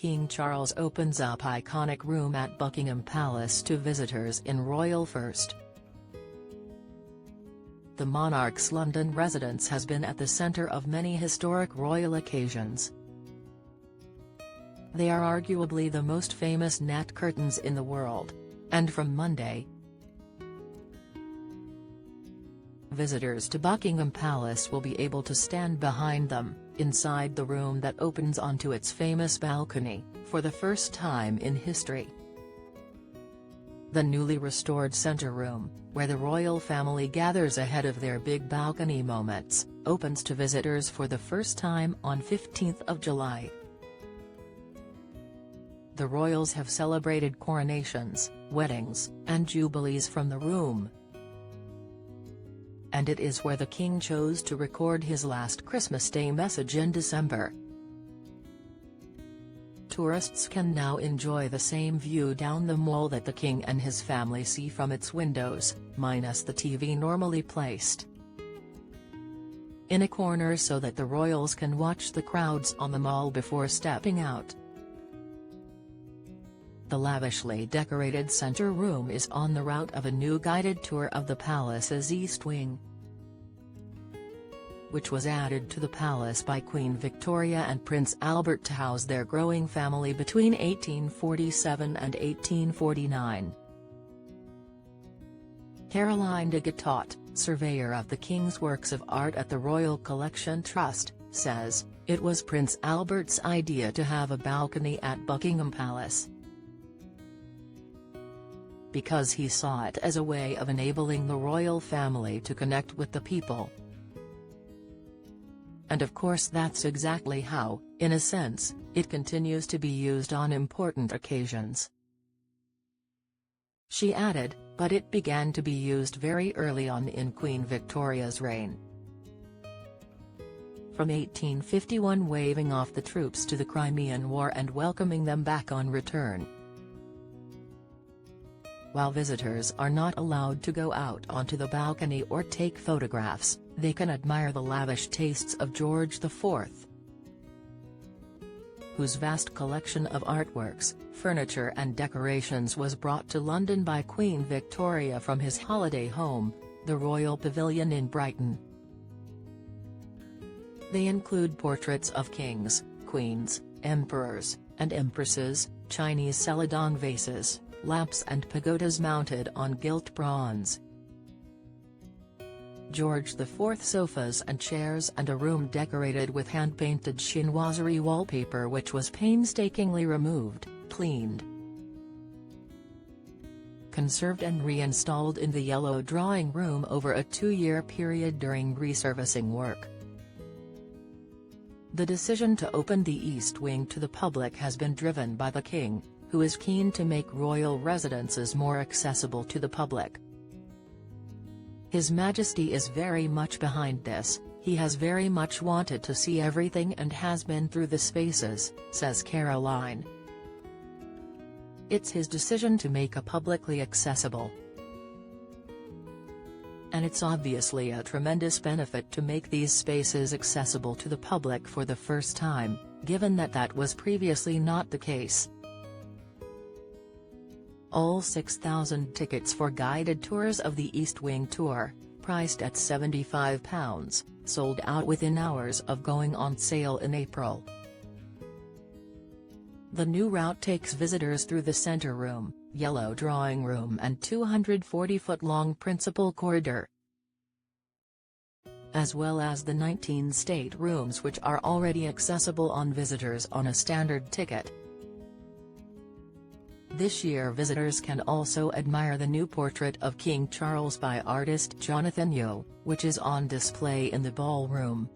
King Charles opens up iconic room at Buckingham Palace to visitors in royal first. The monarch's London residence has been at the centre of many historic royal occasions. They are arguably the most famous net curtains in the world, and from Monday, visitors to Buckingham Palace will be able to stand behind them, inside the room that opens onto its famous balcony, for the first time in history. The newly restored centre room, where the royal family gathers ahead of their big balcony moments, opens to visitors for the first time on 15th of July. The royals have celebrated coronations, weddings, and jubilees from the room. And it is where the king chose to record his last Christmas Day message in December. Tourists can now enjoy the same view down the mall that the king and his family see from its windows, minus the TV normally placed in a corner so that the royals can watch the crowds on the mall before stepping out. The lavishly decorated center room is on the route of a new guided tour of the palace's East Wing, which was added to the palace by Queen Victoria and Prince Albert to house their growing family between 1847 and 1849. Caroline de Guittot, surveyor of the King's works of art at the Royal Collection Trust, says, "It was Prince Albert's idea to have a balcony at Buckingham Palace, because he saw it as a way of enabling the royal family to connect with the people. And of course that's exactly how, in a sense, it continues to be used on important occasions." She added, "But it began to be used very early on in Queen Victoria's reign. From 1851, waving off the troops to the Crimean War and welcoming them back on return. While visitors are not allowed to go out onto the balcony or take photographs, they can admire the lavish tastes of George IV, whose vast collection of artworks, furniture and decorations was brought to London by Queen Victoria from his holiday home, the Royal Pavilion in Brighton. They include portraits of kings, queens, emperors, and empresses, Chinese celadon vases, lamps and pagodas mounted on gilt bronze, George IV sofas and chairs, and a room decorated with hand-painted chinoiserie wallpaper which was painstakingly removed, cleaned, conserved and reinstalled in the yellow drawing room over a 2-year period during resurfacing work. The decision to open the East Wing to the public has been driven by the king, who is keen to make royal residences more accessible to the public. His Majesty is very much behind this. He has very much wanted to see everything and has been through the spaces," says Caroline. "It's his decision to make it publicly accessible. And it's obviously a tremendous benefit to make these spaces accessible to the public for the first time, given that that was previously not the case." All 6,000 tickets for guided tours of the East Wing tour, priced at £75, sold out within hours of going on sale in April. The new route takes visitors through the centre room, yellow drawing room and 240-foot-long principal corridor, as well as the 19 state rooms which are already accessible on visitors on a standard ticket. This year visitors can also admire the new portrait of King Charles by artist Jonathan Yeo, which is on display in the ballroom.